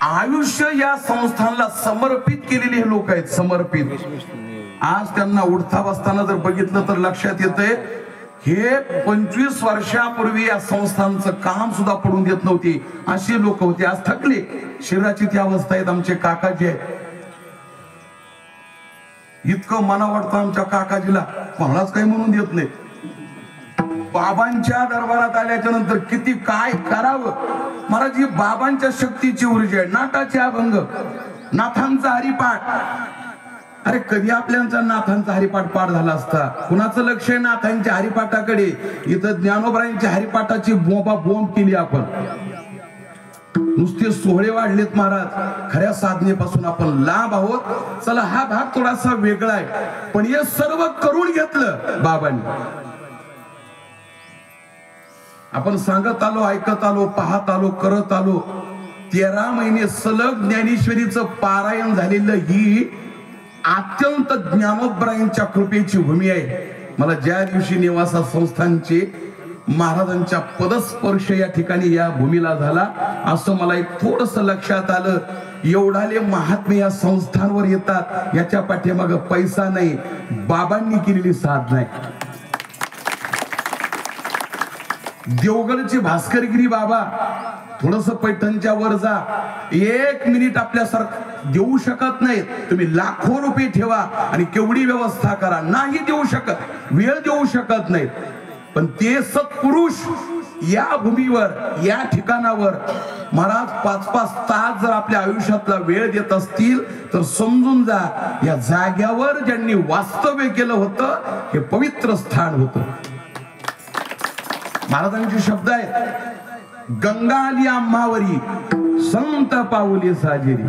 आयुष्य या संस्थानला समर्पित केलेले हे लोक आहेत, समर्पित. आज त्यांना उठता बसताना जर बघितलं तर लक्षात येतंय हे 25 वर्षापूर्वी या संस्थांचं काम सुद्धा पडून देत नव्हती अशी लोक होती. आज थकले, शरीराची ती अवस्था आहेत. आमचे काकाजी आहेत, इतकं मना वाटतं आमच्या काकाजीला, कोणालाच काही म्हणून देत नाही. बाबांच्या दरबारात आल्याच्या नंतर किती काय करावं. महाराज ही बाबांच्या शक्तीची ऊर्जा आहे. नाटाचे अभंग, नाथांचा हरिपाठ. अरे कधी आपल्याचा नाथांचा हरिपाठ पाठ झाला असता. कुणाचं लक्ष आहे नाथांच्या हरिपाठाकडे? इथं ज्ञानोबरायांच्या हरिपाठाची बोंब केली आपण. नुसते सोहळे वाढलेत महाराज. खऱ्या साधनेपासून आपण लांब आहोत. चला हा भाग थोडासा वेगळा आहे, पण हे सर्व करून घेतलं बाबांनी. आपण सांगत आलो, ऐकत आलो, पाहत आलो, करत आलो. 13 महिने सलग ज्ञानेश्वरीचं पारायण झालेलं ही अत्यंत ज्ञानोबरायांच्या कृपेची भूमी आहे. मला ज्या दिवशी निवासा संस्थानचे महाराजांच्या पदस्पर्श या ठिकाणी या भूमीला झाला, असं मला एक थोडस लक्षात आलं. एवढाले महात्मे या संस्थांवर येतात, याच्या पाठीमाग पैसा नाही, बाबांनी केलेली साधना आहे. देवगडचे भास्करगिरी बाबा, थोडस पैठणच्या वर जा, 1 मिनिट आपल्यासारखं देऊ शकत नाहीत. तुम्ही लाखो रुपये ठेवा आणि केवढी व्यवस्था करा, नाही देऊ शकत, वेळ देऊ शकत नाहीत. पण ते सत्पुरुष या भूमीवर, या ठिकाणावर महाराज 5-5 तास जर आपल्या आयुष्यातला वेळ देत असतील तर समजून जा या जाग्यावर ज्यांनी वास्तव्य केलं होतं हे पवित्र स्थान होतं. महाराजांचे शब्द आहेत, गंगा आली आम्हावरी, संत पाऊली साजेरी.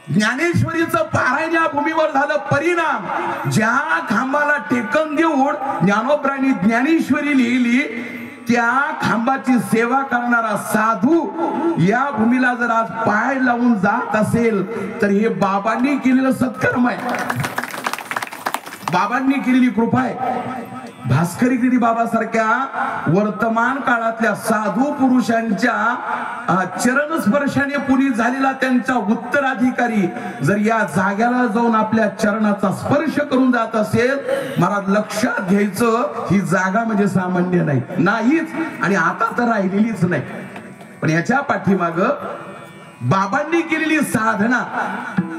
ज्ञानेश्वरीचं पारायण या भूमीवर झालं. परिणाम, ज्या खांबाला टेकन देऊन ज्ञानोबरांनी ज्ञानेश्वरी लिहिली, त्या खांबाची सेवा करणारा साधू या भूमीला जर आज पाय लावून जात असेल तर हे बाबांनी केलेलं सत्कर्म आहे, बाबांनी केलेली कृपा आहे. भास्करगिरी बाबा सारख्या वर्तमान काळातल्या साधू पुरुषांच्या चरण स्पर्शाने पुनीत झालेला त्यांचा उत्तराधिकारी जर या जाग्याला जाऊन आपल्या चरणाचा स्पर्श करून जात असेल, महाराज लक्षात घ्यायचं ही जागा म्हणजे सामान्य नाही, नाहीच, आणि आता तर राहिलेलीच नाही. पण याच्या पाठीमाग बाबांनी केलेली साधना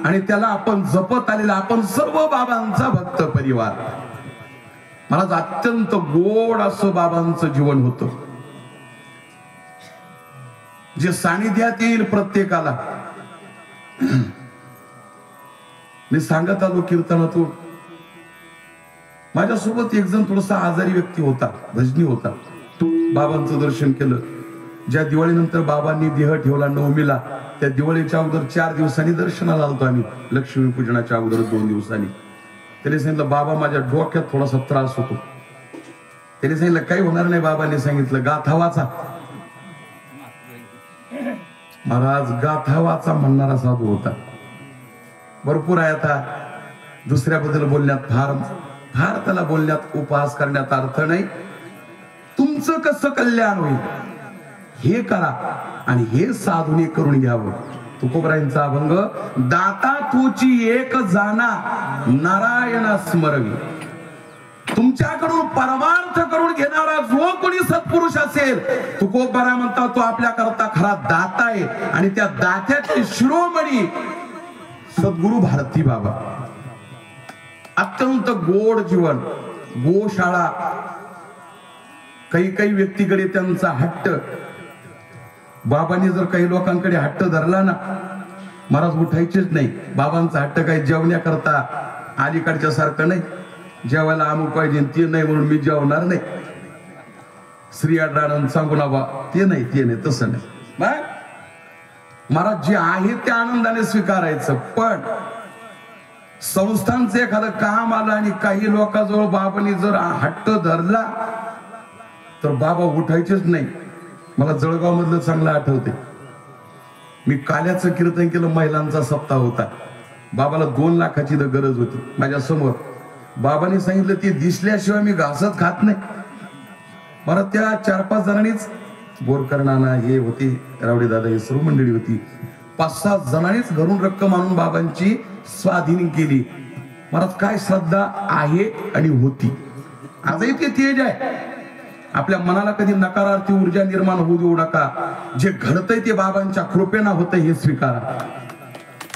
आणि त्याला आपण जपत आलेला आपण सर्व बाबांचा भक्त परिवार. मला अत्यंत गोड असं बाबांचं जीवन होतं, जे सानिध्यात येईल प्रत्येकाला. मी सांगत आलो कीर्तनातून, माझ्यासोबत एक जण थोडासा आजारी व्यक्ती होता, भजनी होता. बाबांचं दर्शन केलं. ज्या दिवाळीनंतर बाबांनी देह ठेवला नवमीला, त्या दिवाळीच्या अगोदर 4 दिवसांनी दर्शनाला आलतो आम्ही, लक्ष्मीपूजनाच्या अगोदर 2 दिवसांनी. त्याने सांगितलं, बाबा माझ्या डोक्यात थोडासा त्रास होतो. त्याने सांगितलं काही होणार नाही. बाबांनी सांगितलं गाथा वाचा. महाराज गाथा वाचा म्हणणारा साधू होता. भरपूर आहे, आता दुसऱ्याबद्दल बोलण्यात फार त्याला बोलण्यात उपहास करण्यात अर्थ नाही. तुमचं कसं कल्याण होईल हे करा आणि हे साधूने करून घ्यावं. तुकोबरायांचा अभंग, दाता तुची एक जाना नारायण स्मरवी. तुमच्याकडून परमार्थ करून घेणारा जो कोणी सत्पुरुष असेल, तुकोबरा म्हणता तो आपल्या करता खरा दाता आहे. आणि त्या दात्याचे शिरोमणी सद्गुरु भारती बाबा. अत्यंत गोड जीवन, गोशाळा. काही व्यक्तीकडे त्यांचा हट्ट. बाबांनी जर काही लोकांकडे हट्ट धरला ना, महाराज उठायचेच नाही. बाबांचा हट्ट काही जेवण्याकरता अलीकडच्या सारखं नाही, जेवायला अमुक पाहिजे ते नाही म्हणून मी जेवणार नाही, श्रीयाडानंद सांगू ना बा, ते नाही तसं नाही. महाराज जे आहे ते आनंदाने स्वीकारायचं. पण संस्थांचं एखादं काम आलं आणि काही लोकांजवळ बाबांनी जर हट्ट धरला तर बाबा उठायचेच नाही. मला जळगाव मधलं चांगलं आठवते. मी काल्याचं कीर्तन केलं, महिलांचा सप्ताह होता. बाबाला 2 लाखाची गरज होती. माझ्या समोर बाबांनी सांगितलं ते दिसल्याशिवाय मी घासत खात नाही. मला त्या 4-5 जणांनीच बोरकर नाना हे होते, रावडे दादा हे सर्व मंडळी होती. 5-6 जणांनीच घरून रक्कम आणून बाबांची स्वाधीन केली. मला काय श्रद्धा आहे आणि होती. आजही ते तेज आहे. आपल्या मनाला कधी नकारार्थी ऊर्जा निर्माण होऊ देऊ नका. जे घडतंय ते बाबांच्या कृपेनं होतंय हे स्वीकारा.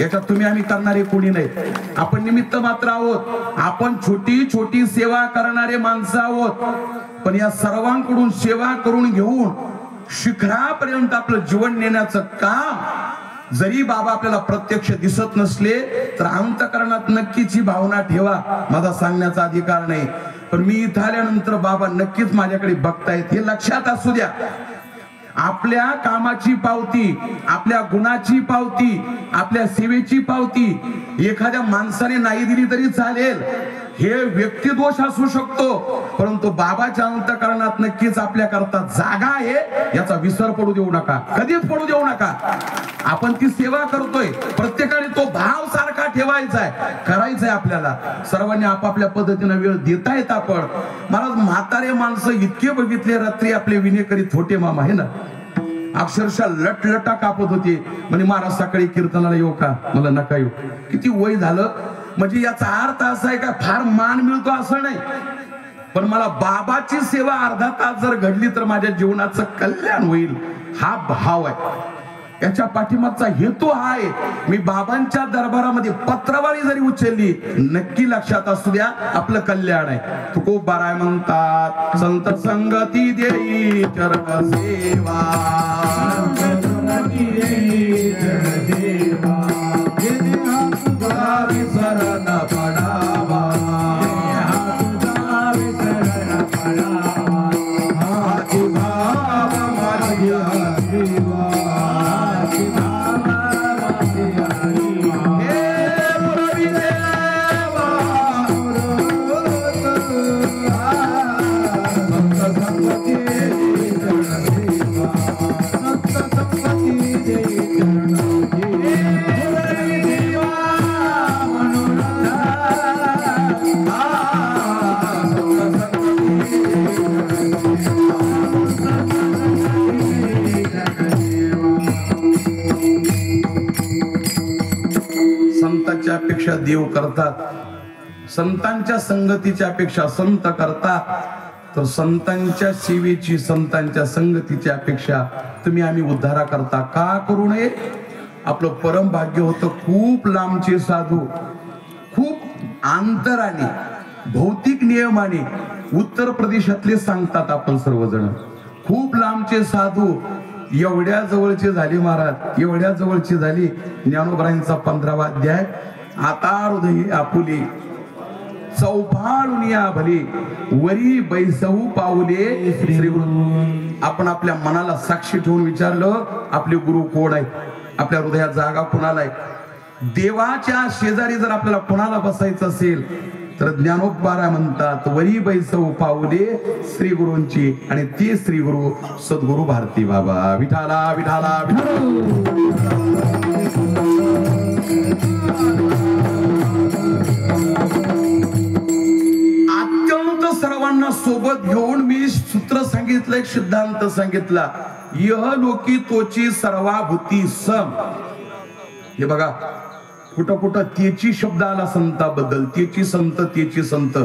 याच्यात तुम्ही आम्ही करणारे कोणी नाही. आपण निमित्त मात्र आहोत. आपण छोटी छोटी सेवा करणारे माणसं आहोत. पण या सर्वांकडून सेवा करून घेऊन शिखरापर्यंत आपलं जीवन नेण्याचं काम जरी बाबा आपल्याला प्रत्यक्ष दिसत नसले तर अंतःकरणात नक्कीच ही भावना ठेवा. माझा सांगण्याचा अधिकार नाही, पण मी इथं आल्यानंतर बाबा नक्कीच माझ्याकडे बघतायत हे लक्षात असू द्या. आपल्या कामाची पावती, आपल्या गुणाची पावती, आपल्या सेवेची पावती एखाद्या माणसाने नाही दिली तरी चालेल. हे व्यक्तिदोष असू शकतो, परंतु बाबाच्या अंतःकरणात नक्कीच आपल्या करता जागा आहे याचा विसर पडू देऊ नका. कधीच पडू देऊ नका. आपण ती सेवा करतोय, प्रत्येकाने तो भाव सारखा ठेवायचा आहे, करायचा आहे. आपल्याला सर्वांनी आपापल्या पद्धतीने वेळ देता येत. आपण महाराज म्हातारे माणसं इतके बघितले रात्री आपले विनेकरी छोटे मामा आहे ना, अक्षरशः लटलटा कापत होते. म्हणजे महाराज सकाळी कीर्तनाला येऊ का? मला नका येऊ. किती वय झालं. म्हणजे याचा अर्थ असा आहे का फार मान मिळतो असं नाही, पण मला बाबाची सेवा अर्धा तास जर घडली तर माझ्या जीवनाचं कल्याण होईल हा भाव आहे. याच्या पाठीमागचा हेतू हा आहे. मी बाबांच्या दरबारामध्ये पत्रवारी जरी उचलली नक्की लक्षात असू द्या आपलं कल्याण आहे. तुकोबाराय म्हणतात संत संगती देई चरण सेवा, शरण पडावा, संतांच्या अपेक्षा देव करतात, संतांच्या संगतीच्या अपेक्षा संत करतात, तर संतांच्या सेवेची संतांच्या संगतीची अपेक्षा तुम्ही आम्ही उद्धारा करता का करू नये? आपलं परम भाग्य होतं. खूप लांबचे साधू खूप अंतराने भौतिक नियमाने उत्तर प्रदेशातले सांगतात आपण सर्वजण. खूप लांबचे साधू एवढ्या जवळचे झाले महाराज, एवढ्या जवळची झाली. ज्ञानोबरांचा 15वा अध्याय. आता हृदय आपुले चौफाळून या भले वरी बैसवू पाऊले श्री गुरु. आपण आपल्या मनाला साक्षी ठेवून विचारलं आपले गुरु कोण आहे, आपल्या हृदयात जागा कुणाला आहे? देवाच्या शेजारी जर आपल्याला कोणाला बसायचं असेल तर ज्ञानोबा म्हणतात वरी बैसवू पाऊले श्री गुरूंची, आणि ते श्री गुरु सद्गुरु भारती बाबा. विठाला विठाला अत्यंत सर्वांना सोबत घेऊन मी सूत्र सांगितलं, एक सिद्धांत सांगितला. यह लोकी तोची सर्वाभूती सम. हे बघा कुठं कुठं तेची शब्द आला संताबद्दल. तेची संत, तेची संत.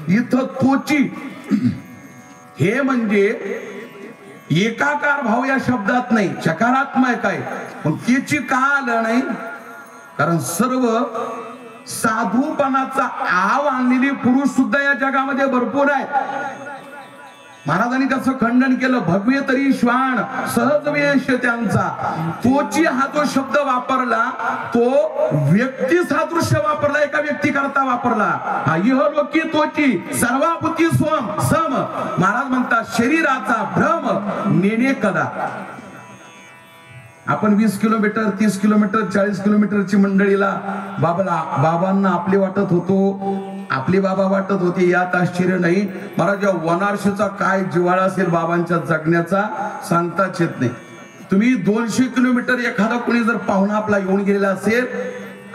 इथं तोची हे म्हणजे एकाकार भाव या शब्दात नाही, चकारात्मक आहे. पण तेची का आलं नाही? कारण सर्व साधूपणाचा आव आणलेले पुरुष सुद्धा या जगामध्ये भरपूर आहेत. महाराजांनी त्याचं खंडन केलं. भगवे तरी श्वान सहज वेश त्यांचा. तोची हा जो शब्द वापरला तो व्यक्ती सादृश्य वापरला, एका व्यक्ती करता वापरला. हा इह लोकी तोची सर्वाभूती स्वम सम. महाराज म्हणतात शरीराचा भ्रम नेणे कदा. आपण 20 किलोमीटर 30 किलोमीटर 40 किलोमीटरची मंडळीला बाबांना आपले वाटत होतो, आपले बाबा वाटत होते, यात आश्चर्य नाही. महाराज या वनारशीचा काय जिव्हाळा असेल बाबांच्या जगण्याचा सांगताच येत नाही. तुम्ही 200 किलोमीटर एखादा कोणी जर पाहुणा आपला येऊन गेलेला असेल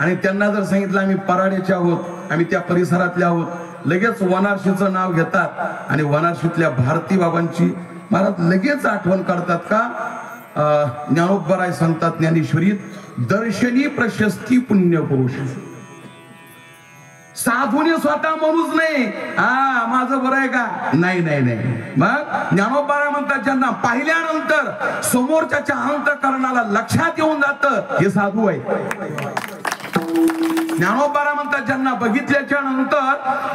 आणि त्यांना जर सांगितलं आम्ही पराड्याचे आहोत, आम्ही त्या परिसरातले आहोत, लगेच वनारशीचं नाव घेतात आणि वनारशीतल्या भारती बाबांची महाराज लगेच आठवण करतात का ज्ञानोबराय सांगतात ज्ञानेश्वरीत, दर्शनी प्रशस्ती पुण्य पुरुष. साधूने स्वतः म्हणूच नाही माझं बरं आहे का, नाही नाही नाही. मग ज्ञानोबराय म्हणतात ज्यांना पाहिल्यानंतर समोरच्या अंतःकरणाला लक्षात येऊन जातं हे साधू आहे. ज्ञानोबराय म्हणतात ज्यांना बघितल्याच्या नंतर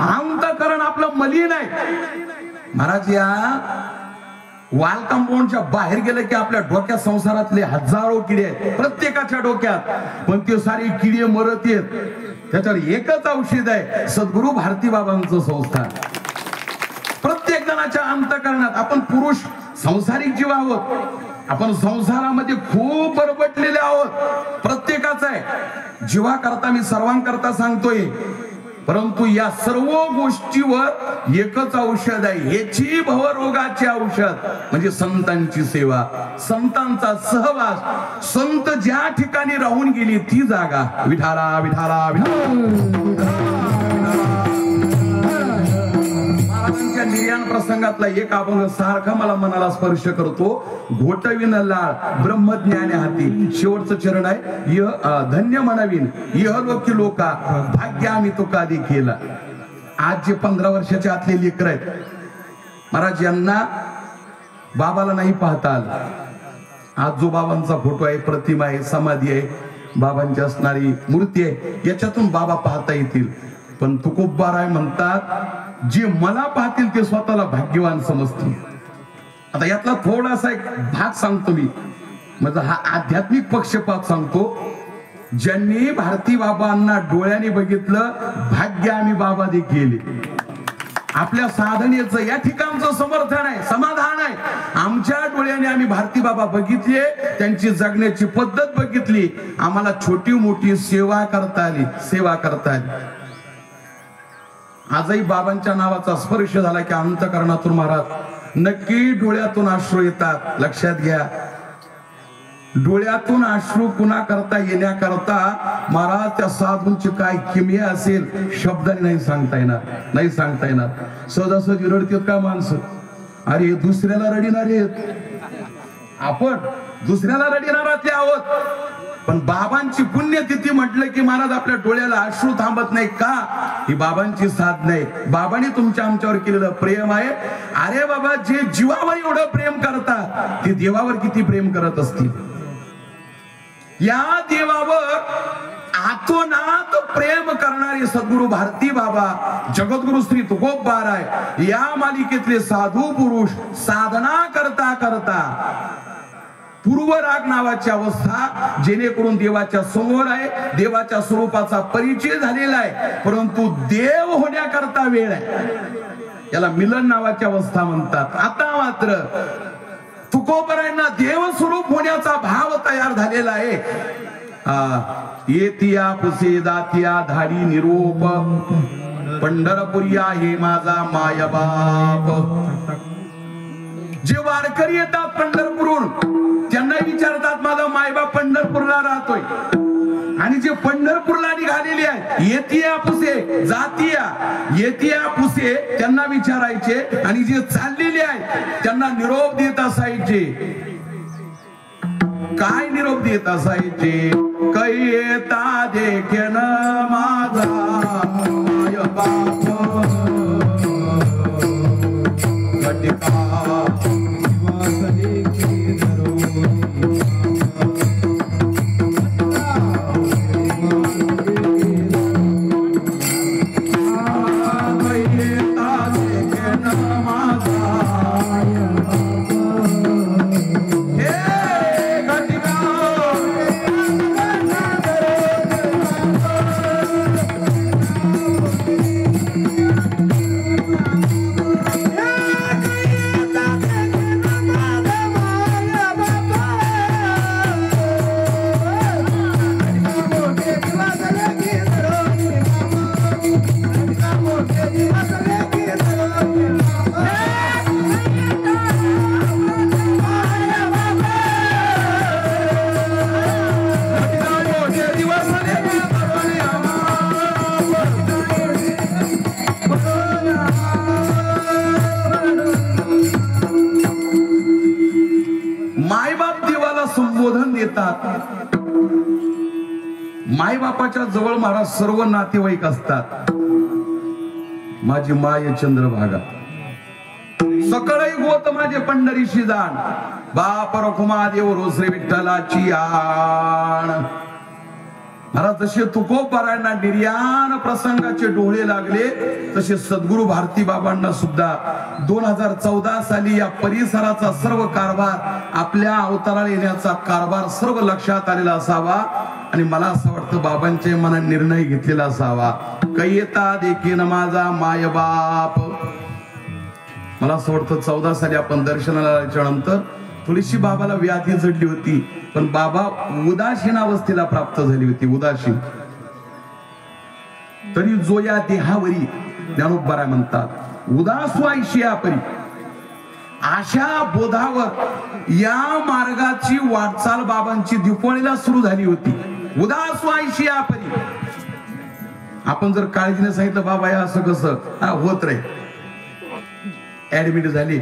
अंतःकरण आपलं मलिन आहे. महाराज या वाल कंपाऊंडच्या बाहेर गेलं की आपल्या डोक्यात संसारातले हजारो किडे आहेत प्रत्येकाच्या डोक्यात, पण ते सारे किडे मरत येत. त्याच्यावर एकच औषध आहे, सद्गुरु भारती बाबांचं संस्थान. प्रत्येक जणाच्या अंतःकरणात आपण पुरुष संसारिक जीव आहोत, आपण संसारामध्ये खूप बरबटलेले आहोत, प्रत्येकाचा आहे. जीवा करता मी सर्वांकरता सांगतोय, परंतु या सर्व गोष्टीवर एकच औषध आहे, याची भवरोगाचे औषध म्हणजे संतांची सेवा, संतांचा सहवास. संत ज्या ठिकाणी राहून गेली ती जागा विठाला विठाला विठाला. महाराजांच्या निर्याण प्रसंगातला एक अभंग सारखा मला मनाला स्पर्श करतो. घोटविन लाळ ब्रह्मज्ञाने हाती, शेवटचं चरण आहे, धन्य म्हणवीन इहलोकी लोका भाग्य आम्ही तुका देखील. आज जे 15 वर्षाच्या आतले लेकर आहेत महाराज, यांना बाबाला नाही पाहता आलं. आज जो बाबांचा फोटो आहे, प्रतिमा आहे, समाधी आहे, बाबांची असणारी मूर्ती आहे, याच्यातून बाबा पाहता येतील. पण तुकोबाराय म्हणतात जे मला पाहतील ते स्वतःला भाग्यवान समजतील. आता यातला थोडासा एक भाग सांगतो मी, म्हणजे हा आध्यात्मिक पक्षपात सांगतो. ज्यांनी भारती बाबांना डोळ्याने बघितलं भाग्य आम्ही बाबा देखील. आपल्या साधनेचं या ठिकाणचं समर्थन आहे, समाधान आहे. आमच्या डोळ्याने आम्ही भारती बाबा बघितले, त्यांची जगण्याची पद्धत बघितली, आम्हाला छोटी मोठी सेवा करता आली, सेवा करता आली. आजही बाबांच्या नावाचा स्पर्श झाला की अंतःकरणातून महाराज नक्की डोळ्यातून अश्रू येतात. लक्षात घ्या, डोळ्यातून अश्रू कुणा करता येण्याकरता महाराज त्या साधूंची काय किमया असेल शब्दाने नाही सांगता येणार, नाही सांगता येणार. सहजासहजी रडतात का माणसं, अरे दुसऱ्याला रडिणारे आहेत आपण, दुसऱ्याला रडिणारातले आहोत. पण बाबांची पुण्यतिथी म्हटलं की महाराज आपल्या डोळ्याला अश्रू थांबत नाही का, ही बाबांची साथ नाही. बाबांनी तुमच्या आमच्यावर केलेलं प्रेम आहे. अरे बाबा, जे जीवावर एवढं प्रेम करतात ते देवावर किती प्रेम करत असतील. या देवावर आतोनात प्रेम करणारे सद्गुरु भारती बाबा, जगद्गुरु श्री तुकोबाराय या मालिकेतले साधू पुरुष साधना करता करता पूर्वराग नावाची अवस्था जेणेकरून देवाच्या समोर आहे, देवाच्या स्वरूपाचा परिचय झालेला आहे, परंतु देव होण्याकरता वेळ आहे, याला मिलन नावाची अवस्था म्हणतात. आता मात्र तुकोबरायांना देव स्वरूप होण्याचा भाव तयार झालेला आहे. येतिया पुसे दातिया धाडी निरोप पंढरपुरिया हे माझा मायबाप. जे वारकरी येतात पंढरपूरहून त्यांना विचारतात माझा मायबाप पंढरपूरला राहतोय, आणि जे पंढरपूरला निघालेले आहेत येतिया पुसे जातिया येतिया पुसे त्यांना विचारायचे, आणि जे चाललेले आहेत त्यांना निरोप देत असायचे. काय निरोप देत असायचे, कैता देखेन माझा मायबाप घटिका मायबापाच्या जवळ महाराज सर्व नातेवाईक असतात. माझी माय चंद्रभागा, सकळही गोत माझे पंढरीशी जाण, बाप रखुमा देव रो श्री विठ्ठलाची आण. महाराज जसे तुकोबारायांना निर्याण प्रसंगाचे डोळे लागले, तसे सद्गुरु भारती बाबांना सुद्धा 2014 साली या परिसराचा सर्व कारभार, आपल्या अवताराला येण्याचा कारभार सर्व लक्षात आलेला असावा. आणि मला असं वाटतं बाबांच्या मनात निर्णय घेतलेला असावा, कैयता देखील माझा माय बाप. मला असं वाटतं 14 साली आपण दर्शनाला आल्याच्या नंतर थोडीशी बाबाला व्याधी जडली होती, पण बाबा उदासीन अवस्थेला प्राप्त झाली होती. उदासीन तरी जो या देहावरी, ज्ञानोबा म्हणतात, उदासू आयशिया परी. अशा बोधावर या मार्गाची वाटचाल बाबांची दिपोळीला सुरू झाली होती. उदासू आयशिया परी. आपण जर काळजीने सांगितलं बाबा या असं कसं होत रे, ऍडमिट झाली.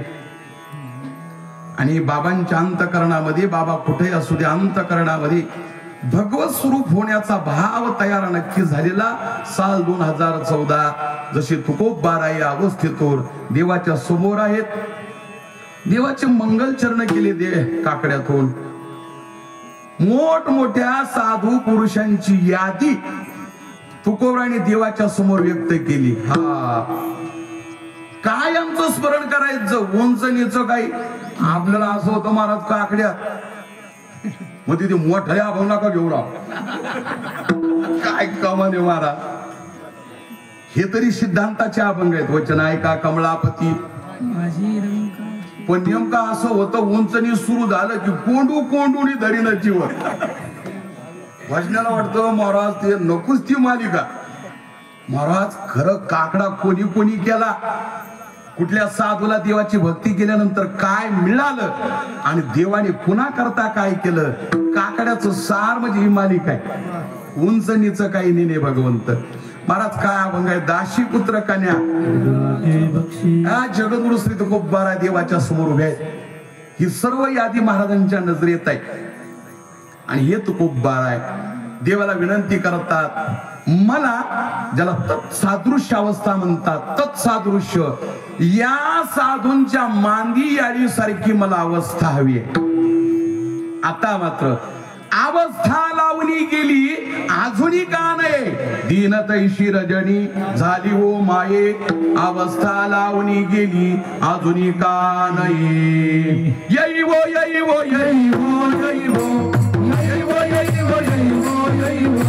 आणि बाबांच्या अंतकरणामध्ये, बाबा कुठे असू दे, अंतकरणामध्ये भगवत स्वरूप होण्याचा भाव तयार नक्की झालेला. साल 2014. जसे तुकोबाराय अवस्थेतून देवाच्या समोर आहेत, देवाचे मंगल चरण केले दे काकड्यातून. मोठमोठ्या साधू पुरुषांची यादी तुकोबारांनी देवाच्या समोर व्यक्त केली. हा काय आमचं स्मरण करायचं, उंच नीच काही. आपल्याला असं होतं महाराज काकड्यात, मग तिथे मोठ्या अभंग नका घेऊ राव, काय कमाने महाराज. हे तरी सिद्धांताचे अभंग आहेत. वचन ऐका कमळापती. पण नेमका असं होतं, उंचनी सुरू झालं की कोंडू कोंडूनी धरीन जीव. भजनाला वाटतं महाराज ते नकोच ती मालिका. महाराज खरं काकडा कोणी कोणी केला, कुठल्या साधूला देवाची भक्ती केल्यानंतर काय मिळालं, आणि देवाने पुन्हा करता काय केलं, काकड्याचं सार म्हणजे ही मालिका आहे. उंच नीच काही नेने भगवंत. महाराज काय अभंग आहे, दाशी पुत्र कन्या. जगद्गुरु श्री तुकोबारा देवाच्या समोर उभे आहेत. ही सर्व यादी महाराजांच्या नजरेत आहे. आणि हे तुकोबारा आहे. देवाला विनंती करतात, मला ज्याला तत्सादृश्य अवस्था म्हणतात, तत्सादृश्य या साधूंच्या मांदी याडी सारखी मला अवस्था हवी आहे. आता मात्र अवस्था लावणी गेली, अजूनी का नाही. दीनतैशी रजनी झाली हो माये, अवस्था लावणी गेली अजूनी का नाही. येई वो येई वो येई वो येई वो येई वो येई वो येई वो येई वो.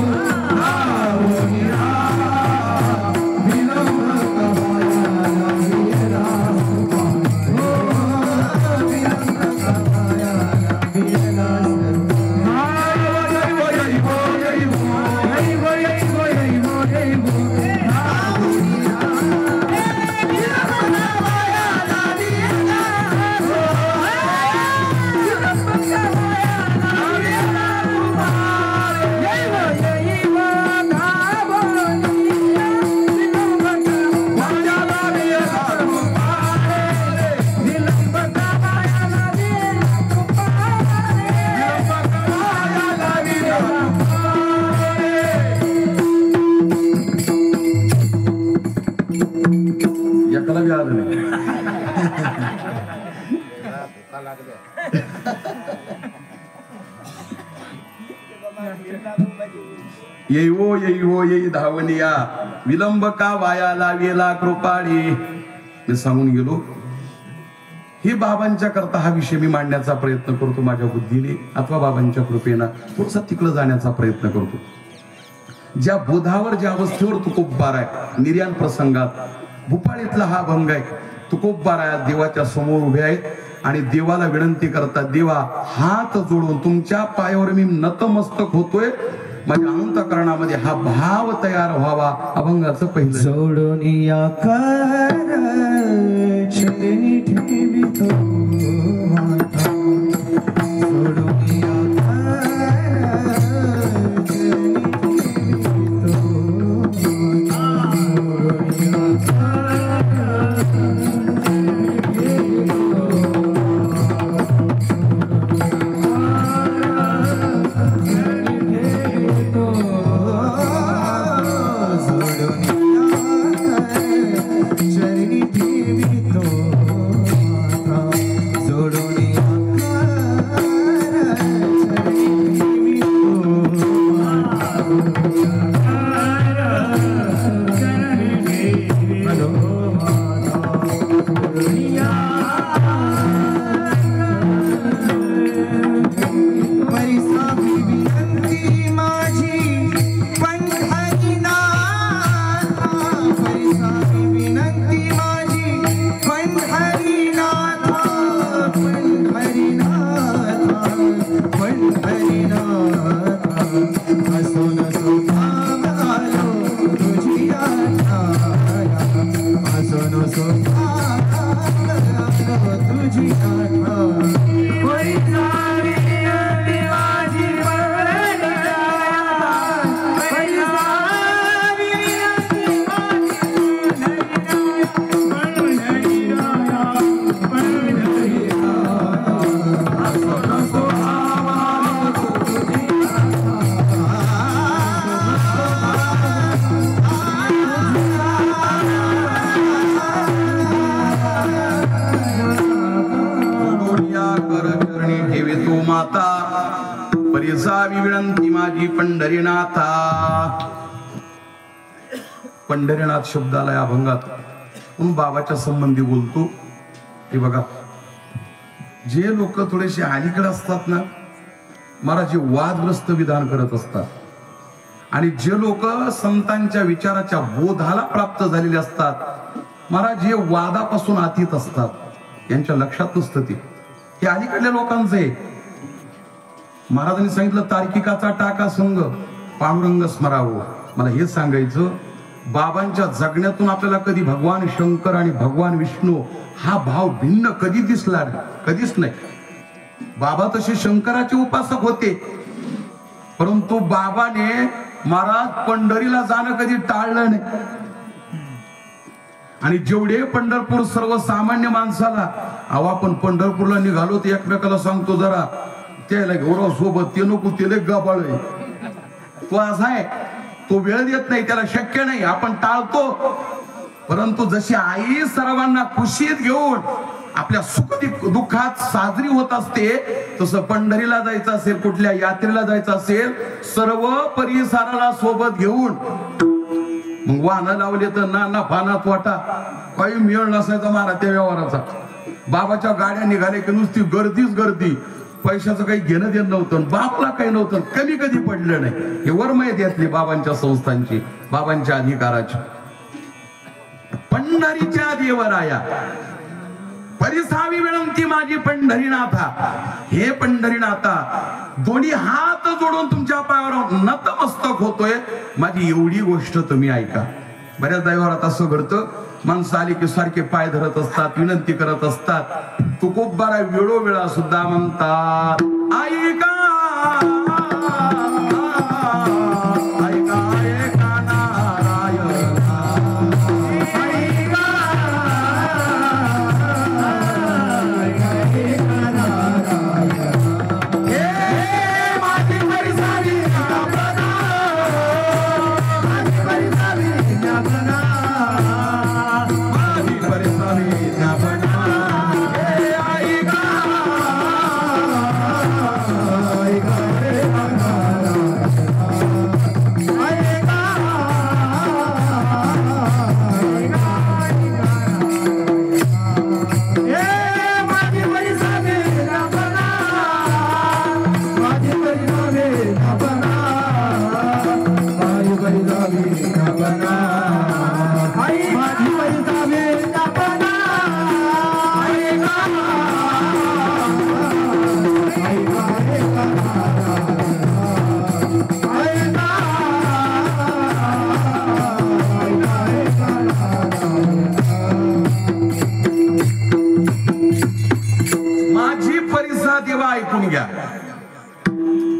येई वो येई धावनिया, विलंब का वाया लावेला कृपाळी. मी सांगून गेलो, हे बाबांच्या करता हा विषय मी मांडण्याचा प्रयत्न करतो माझ्या बुद्धीने, अथवा बाबांच्या कृपेनं थोडसा तिकडे जाण्याचा प्रयत्न करतो. ज्या बोधावर, ज्या अवस्थेवर तुकोबारा आहे, निर्याण प्रसंगात भूपाळीतला हा भंग आहे. तुकोबारा देवाच्या समोर उभे आहेत आणि देवाला विनंती करतात, देवा हात जोडून तुमच्या पायावर मी नतमस्तक होतोय, माझ्या अंतःकरणामध्ये हा भाव तयार व्हावा. अभंगाचं पहिलं. जोडून या कर चरणी ठेवितो माता, जोडून या कर चरणी ठेवितो माता. विनंती माझी पंढरीनाथा. पंढरीनाथ शब्दाला या अभंगात म्हणून बाबाच्या संबंधी बोलतो. हे बघा, जे लोक थोडेसे अलीकडे असतात ना, मला जे वादग्रस्त विधान करत असतात आणि जे लोक संतांच्या विचाराच्या बोधाला प्राप्त झालेले असतात, मला जे वादापासून अतीत असतात, यांच्या लक्षात नसतं ते. हे अलीकडल्या लोकांचं आहे. महाराजांनी सांगितलं तार्किकाचा टाका संग पांडुरंग स्मरावं. मला हे सांगायचं, बाबांच्या जगण्यातून आपल्याला कधी भगवान शंकर आणि भगवान विष्णू हा भाव भिन्न कधी दिसला कधीच नाही. बाबा तसे शंकराचे उपासक होते, परंतु बाबाने महाराज पंढरीला जाणं कधी टाळलं नाही. आणि जेवढे पंढरपूर सर्वसामान्य माणसाला, अहो आपण पंढरपूरला निघालो ते एकमेकाला सांगतो जरा त्याला गौरव सोबत ते नको ते गबाळ तो असा आहे, तो वेळ देत नाही, त्याला शक्य नाही, आपण टाळतो. परंतु जशी आई सर्वांना खुशीत घेऊन आपल्या सुख दुःखात साजरी होत असते, तसं पंढरीला जायचं असेल, कुठल्या यात्रेला जायचं असेल, सर्व परिसराला सोबत घेऊन मग वाहनं लावले तर ना फानात वाटा काही मेळ नसायचा महाराज त्या व्यवहाराचा. बाबाच्या गाड्या निघाले की नुसती गर्दीच गर्दी, पैशाचं काही घेणं देणं नव्हतं, बापला काही नव्हतं, कधी कधी पडलं नाही. हे वरमयत यातली बाबांच्या संस्थांची, बाबांच्या अधिकाराची. पंढरीच्या देवराया परिसावी विनंती माझी पंढरीनाथा. हे पंढरीनाथा, दोन्ही हात जोडून तुमच्या पायावर नतमस्तक होतोय, माझी एवढी गोष्ट तुम्ही ऐका. बऱ्याच दैवारात असं घडतं, माणसं आली की सारखे पाय धरत असतात, विनंती करत असतात. तुकोबारा वेळोवेळा सुद्धा म्हणतात ऐका ऐका ऐका नारायण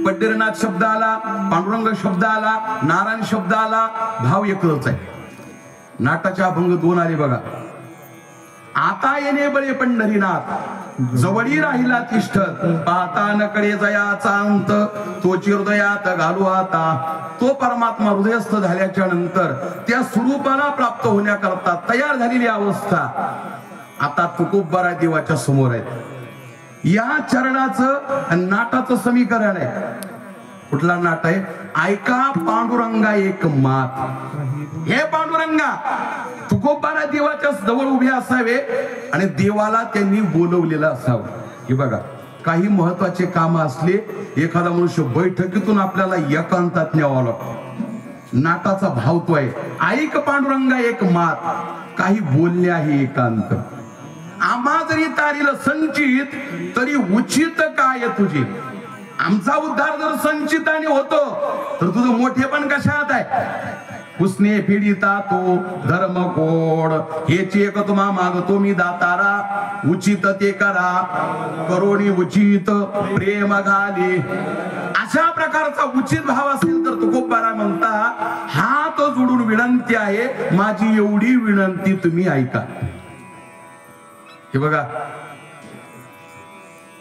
पंढरीनाथ शब्द आला, पांडुरंग शब्द आला, नारायण शब्द आला, भाव एकच आहे. नाटाच्या अभंग दोन आले बघा. आता येणे बळे पंढरीनाथ जवळी राहिला तिष्ठत, पाहता नकडे जयाचा अंत तो हृदयात घालू आता. तो परमात्मा हृदयस्थ झाल्याच्या नंतर त्या स्वरूपाला प्राप्त होण्याकरता तयार झालेली अवस्था आता तुकोबारा देवाच्या समोर आहे. या चरणाचं नाटाचं समीकरण आहे. कुठला नाट आहे? ऐका पांडुरंगा एक मात. हे पांडुरंगा, तुकोबारा देवाच्या जवळ उभे असावे आणि देवाला त्यांनी बोलवलेलं असावं. हे बघा, काही महत्वाचे काम असले, एखादा मनुष्य बैठकीतून आपल्याला एकांतात न्यावा लागतो. नाटाचा भाव तो आहे, ऐक पांडुरंगा एक मात, काही बोलणे आहे एकांत. आम्हा जरी तारील संचित तरी उचित काय तुझे. आमचा उद्धार जर संचिताने होतो तर तुझं मोठेपण कशात आहे? उसने पीडिता तो धर्म कोड, हेची एक तुम्हा मागतो मी दातारा. उचित ते करा करोनी उचित प्रेम घाले. अशा प्रकारचा उचित भाव असेल तर तुकोबारा म्हणता हात जोडून विनंती आहे, माझी एवढी विनंती तुम्ही ऐका. हे बघा,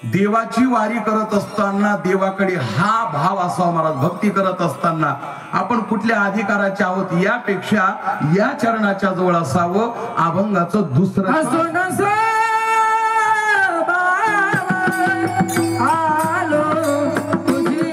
देवाची वारी करत असताना देवाकडे हा भाव असावा महाराज. भक्ती करत असताना आपण कुठल्या अधिकाराचे आहोत यापेक्षा या चरणाच्या जवळ असावं. अभंगाचं दुसरं आलो तुझी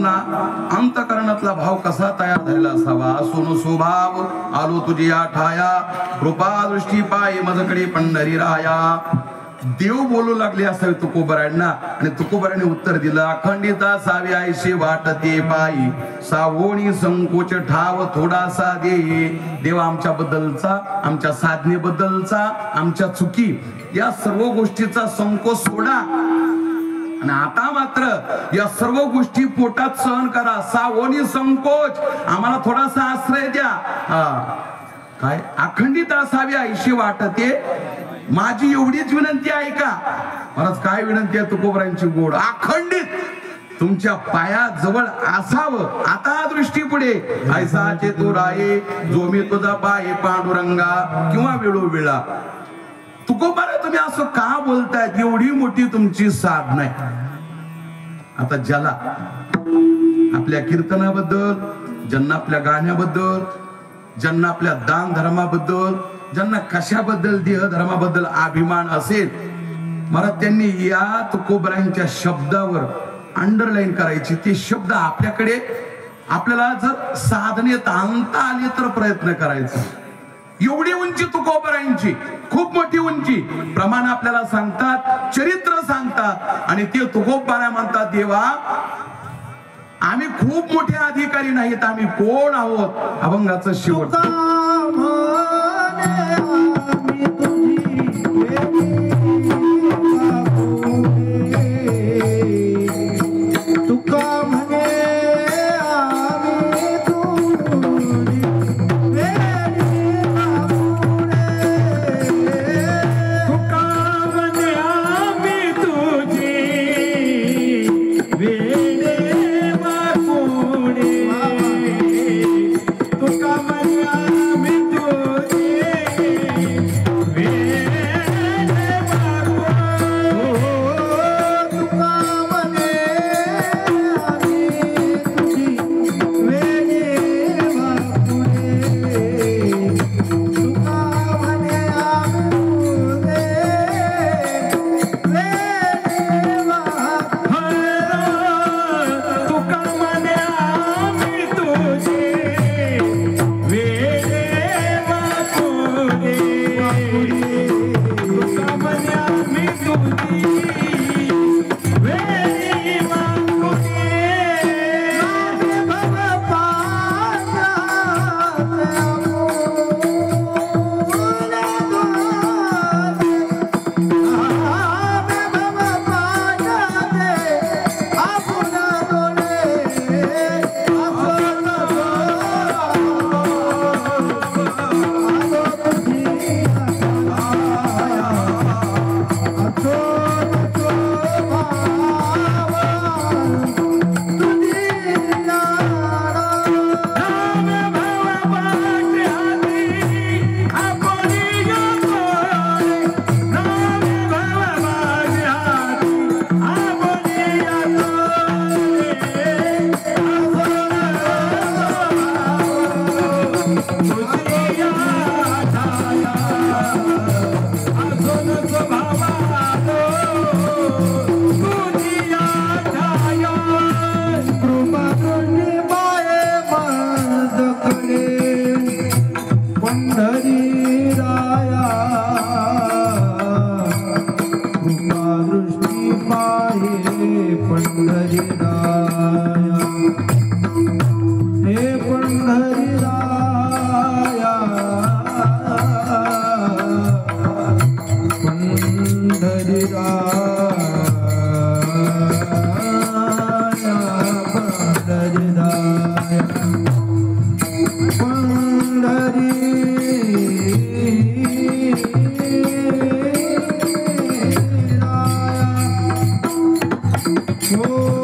बोलताना अंतकरणातला भाव कसा तयार झालेला असावा. सोनो स्वभाव आलो तुझी या ठाया, कृपा दृष्टी पाय मजकडे पंढरी राया. देव बोलू लागले असावे तुकोबरायांना, आणि तुकोबरायांनी उत्तर दिलं, अखंडिता सावी आयशे वाटते पायी, सावोणी संकोच ठाव थोडासा दे. देवा आमच्या बद्दलचा, आमच्या साधनेबद्दलचा, आमच्या चुकी या सर्व गोष्टीचा संकोच सोडा, आणि आता मात्र या सर्व गोष्टी पोटात सहन करा. सावोणी संकोच, आम्हाला थोडासा आश्रय द्या. काय अखंडित असावी आयुष्य वाटते, माझी एवढीच विनंती आहे का. महाराज काय विनंती आहे तुकोबरायांची गोड, अखंडित तुमच्या पायाजवळ असावं. आता दृष्टी पुढे ऐसाचे तू राये, जो मी तुझा पाय पांडुरंगा, किंवा वेळोवेळा. तुकोबारा तुम्ही असं का बोलताय, एवढी मोठी तुमची साधना आहे. आता ज्याला आपल्या कीर्तनाबद्दल, ज्यांना आपल्या गाण्याबद्दल, ज्यांना आपल्या दान धर्माबद्दल, ज्यांना कशाबद्दल देह धर्माबद्दल अभिमान असेल, मला त्यांनी या तुकोबरायांच्या शब्दावर अंडरलाईन करायची. ते शब्द आपल्याकडे आपल्याला जर साधनेत आणता आले तर प्रयत्न करायचा. एवढी उंची तुकोबरायांची, खूप मोठी उंची. प्रमाण आपल्याला सांगतात, चरित्र सांगतात, आणि ते तुकोबरा म्हणतात, देवा आम्ही खूप मोठे अधिकारी नाहीत, आम्ही कोण आहोत. अभंगाचं शेवट. Oh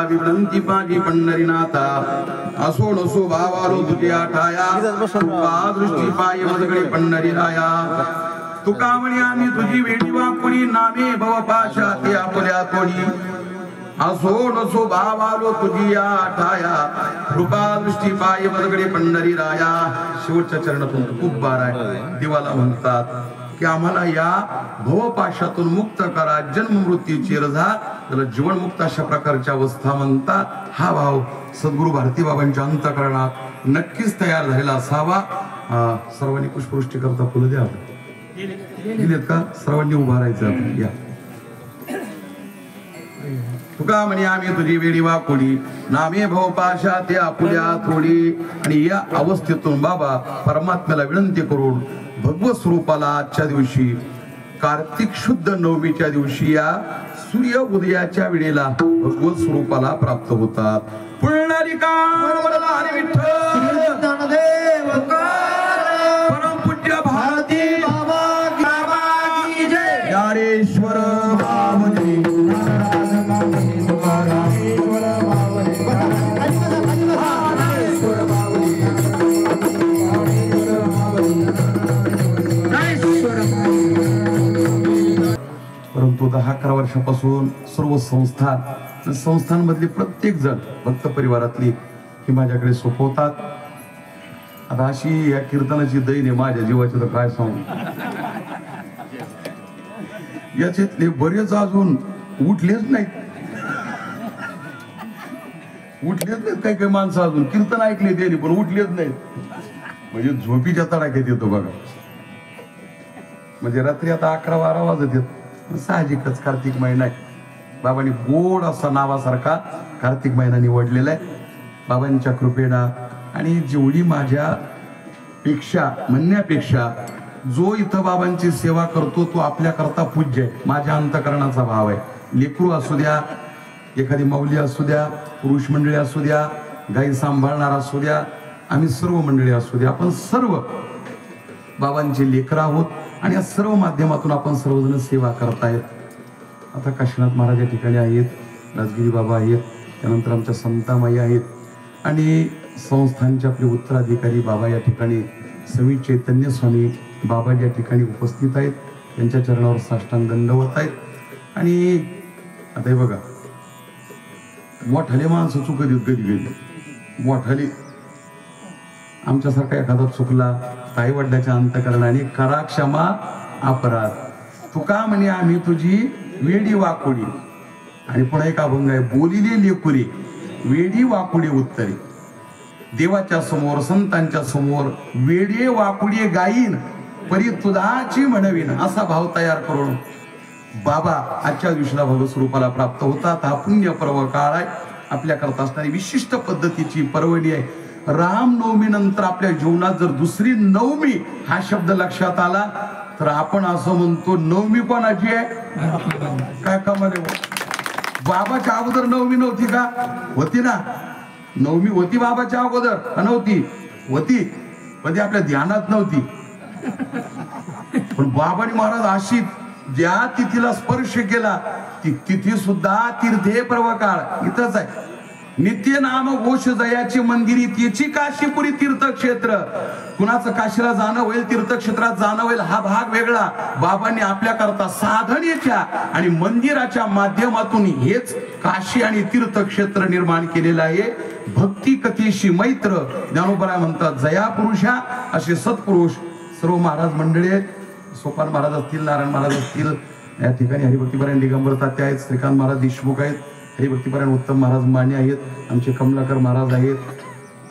विनंती पाठी पंढरीनाथा असो नसो भावालो तुझ्या ठाया दृष्टी पाय मजगडे पंढरी राया तुका म्हणे आम्ही तुझी वेडी वाकुळी नामे भव पाशा ते आपल्या तोडी असो नसो भावालो तुझी या ठाया कृपा दृष्टी पाय मजगडे पंढरी राया शेवटच्या चरणातून खूप बार आहे देवाला म्हणतात की आम्हाला या भवपाशातून मुक्त करा जन्म मृत्यूची रजा त्याला जीवनमुक्त अशा प्रकारची अवस्था म्हणतात हा भाव सद्गुरु भारती बाबांच्या अंतःकरणात नक्कीच तयार झालेला असावा सर्वांनी पुष्पवृष्टी करता फुलं द्या दिलेत का सर्वांनी उभा राहायचं या तुका म्हणे आम्ही तुझी वेडी वाकुळी नामे भवपाशा ते आपुल्या थोडी आणि या अवस्थेतून बाबा परमात्म्याला विनंती करून भगवत स्वरूपाला आजच्या दिवशी कार्तिक शुद्ध नवमीच्या दिवशी या सूर्य उदयाच्या वेळेला भगवत स्वरूपाला प्राप्त होतात पुंडलिका परमपूज्य भारती बाबा की जय ज्ञानेश्वर बाबाजी परंतु 10-11 वर्षापासून सर्व संस्थांमधले प्रत्येक जण भक्त परिवारातली ही माझ्याकडे सोपवतात आता अशी या कीर्तनाची दैन आहे माझ्या जीवाची तर काय सांगू याच्यातले बरेच अजून उठलेच नाहीत काही काही माणसं अजून कीर्तन ऐकले त्यांनी पण उठलेच नाहीत म्हणजे झोपीच्या तडाख्यात येतो बघा म्हणजे रात्री आता 11-12 वाजत येत. साहजिकच कार्तिक महिना आहे. बाबांनी गोड असा नावासारखा कार्तिक महिना निवडलेला आहे बाबांच्या कृपेनं. आणि जेवढी माझ्या पेक्षा म्हणण्यापेक्षा जो इथं बाबांची सेवा करतो तो आपल्याकरता पूज्य आहे. माझ्या अंतकरणाचा भाव आहे. लेकरू असू द्या, एखादी माऊली असू द्या, पुरुष मंडळी असू द्या, गाई सांभाळणार असू द्या, आम्ही सर्व मंडळी असू द्या, आपण सर्व बाबांचे लेकरं आहोत. आणि या सर्व माध्यमातून आपण सर्वजण सेवा करतायत. आता काशीनाथ महाराज या ठिकाणी आहेत, राजगिरी बाबा आहेत, त्यानंतर आमच्या संतामाई आहेत आणि संस्थानचे आपले उत्तराधिकारी बाबा या ठिकाणी स्वामी चैतन्य स्वामी बाबा या ठिकाणी उपस्थित आहेत. त्यांच्या चरणावर साष्टांग दंडवत आहेत. आणि आता हे बघा, मोठाले माणसं चुकत येत कधी कधी. मोठाले आमच्यासारखा एखादा चुकला ताई वडिलाच्या अंतकरणाने करा क्षमा अपराध. तुका म्हणे आम्ही तुझी वेडी वाकुडी. आणि पुन्हा एक अभंग आहे, बोलिले लेकुरे वेडी वाकुडी उत्तरे. देवाच्या समोर संतांच्या समोर वेडे वाकुडे गाईन परी तुझाची म्हणवीन असा भाव तयार करून बाबा आजच्या दिवशीला भगस्वरूपाला प्राप्त होतात. हा पुण्य पर्व काळ आहे. आपल्या करता असणारी विशिष्ट पद्धतीची पर्वणी आहे. रामनवमी नंतर आपल्या जीवनात जर दुसरी नवमी हा शब्द लक्षात आला तर आपण असं म्हणतो नवमी कोणाची आहे. काय कमाल आहे. बाबाच्या अगोदर नवमी नव्हती का? होती ना. नवमी होती बाबाच्या अगोदर का नव्हती? होती, पण ती आपल्या ध्यानात नव्हती. पण बाबानी महाराज अशी ज्या तिथीला स्पर्श केला ती तिथी सुद्धा तीर्थे पर्व काळ इथंच आहे. नित्य नाम घोष जयाची मंदिरी त्याची काशीपुरी तीर्थक्षेत्र. कुणाचं काशीला जाणं होईल, तीर्थक्षेत्रात जाणं होईल हा भाग वेगळा. बाबांनी आपल्या करता साधनेच्या आणि मंदिराच्या माध्यमातून हेच काशी आणि तीर्थक्षेत्र निर्माण केलेलं आहे. भक्ती कथेशी मैत्र ज्ञानोबा म्हणतात. जया पुरुषा असे सत्पुरुष सर्व महाराज मंडळी आहेत. सोपान महाराज असतील, नारायण महाराज असतील, या ठिकाणी हरिभक्तीपरायण दिगंबर तात्या आहेत, श्रीकांत महाराज देशमुख आहेत, हरिभक्तीपरायण उत्तम महाराज माने आहेत, आमचे कमलाकर महाराज आहेत,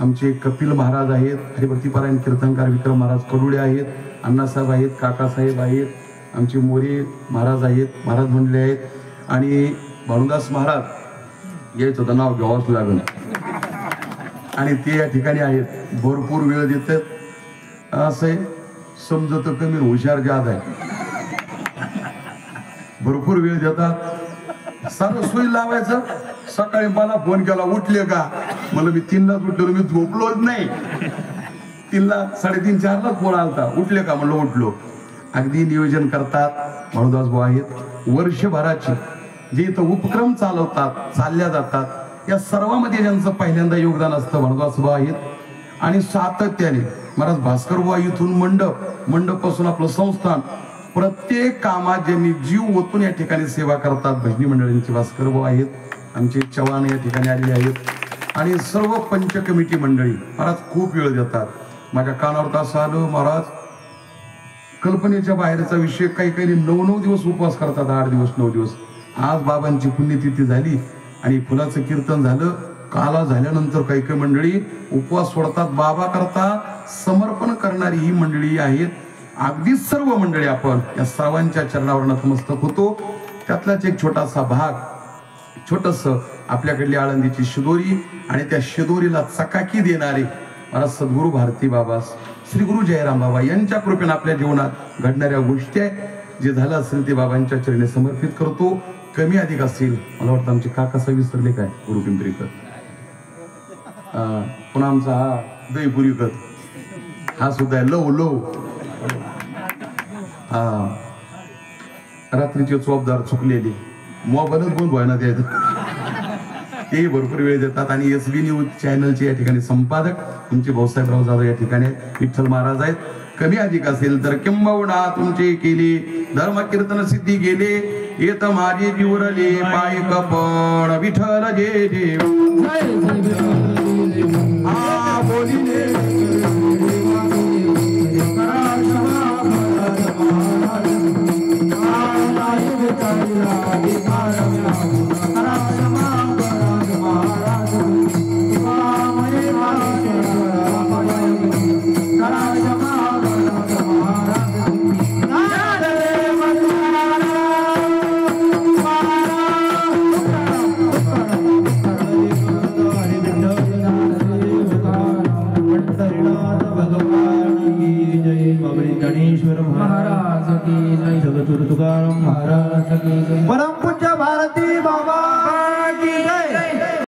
आमचे कपिल महाराज आहेत, हरिभक्तीपरायण कीर्तनकार विक्रम महाराज कडुडे आहेत, अण्णासाहेब आहेत, काकासाहेब आहेत, आमचे मोरे महाराज आहेत, महाराज मंडळी आहेत. आणि भानुदास महाराज यायचं होतं नाव घ्यावंच लागलं आणि ते या ठिकाणी आहेत. भरपूर वेळ देतात. असं समजत कमी हुशार जात आहे. भरपूर वेळ देतात. सर्व सोयी लावायचं. सकाळी मला फोन केला, उठले का? मला मी 3लाच उठलो, मी झोपलोच नाही. 3ला 3:30-4लाच फोन आलता, उठले का? म्हणलं उठलो. अगदी नियोजन करतात. भानुदास भाऊ आहेत. वर्षभराची जे इथं उपक्रम चालवतात, चालल्या जातात, या सर्वांमध्ये ज्यांचं पहिल्यांदा योगदान असतं भानुदास भाऊ आहेत. आणि सातत्याने महाराज भास्कर बुवा इथून मंडप पासून आपलं संस्थान प्रत्येक कामात ज्यांनी जीव ओतून या ठिकाणी सेवा करतात. भजनी मंडळींचे भास्कर बुवा आहेत, आमचे चव्हाण या ठिकाणी आलेले आहेत. आणि सर्व पंच कमिटी मंडळी महाराज खूप वेळ देतात. माझ्या कानावर असं आलं, महाराज कल्पनेच्या बाहेरचा विषय. काही काही 9 दिवस उपवास करतात, 8 दिवस 9 दिवस. आज बाबांची पुण्यतिथी झाली आणि फुलाचं कीर्तन झालं. काला झाल्यानंतर काही काही मंडळी उपवास सोडतात. बाबा करता समर्पण करणारी ही मंडळी आहेत. अगदी सर्व मंडळी आपण या सर्वांच्या चरणावर नतमस्तक होतो. त्यातलाच एक छोटासा भाग, छोटस आपल्याकडली आळंदीची शिदोरी आणि त्या शिदोरीला चकाकी देणारे महाराज सद्गुरू भारती बाबा, श्री गुरु जयराम बाबा यांच्या कृपेने आपल्या जीवनात घडणाऱ्या गोष्टी आहेत. जे झालं असेल ते बाबांच्या चरणी समर्पित करतो. कमी अधिक असतील, मला वाटतं आमचे काका विसरले काय गुरु पिंपरीकर, पुन्हा आमचा हा दहीपुरीकर, हा सुद्धा लव हा रात्रीचे चोपदार चुकलेले मोबाईलच बंद व्हायला द्यायचं, तेही भरपूर वेळ देतात. आणि SB न्यूज चॅनलचे या ठिकाणी संपादक तुमचे भाऊसाहेबराव जाधव या ठिकाणी विठ्ठल महाराज आहेत. कमी अधिक असेल तर किंबहुना तुमचे केले धर्म कीर्तन सिद्धी गेले, येत माझे जीवरले पाय कपण विठ्ठल जे जे बोलिले महाराज जगद्गुरु तुकाराम महाराज की जय. परम पूज्य भारती बाबा की जय.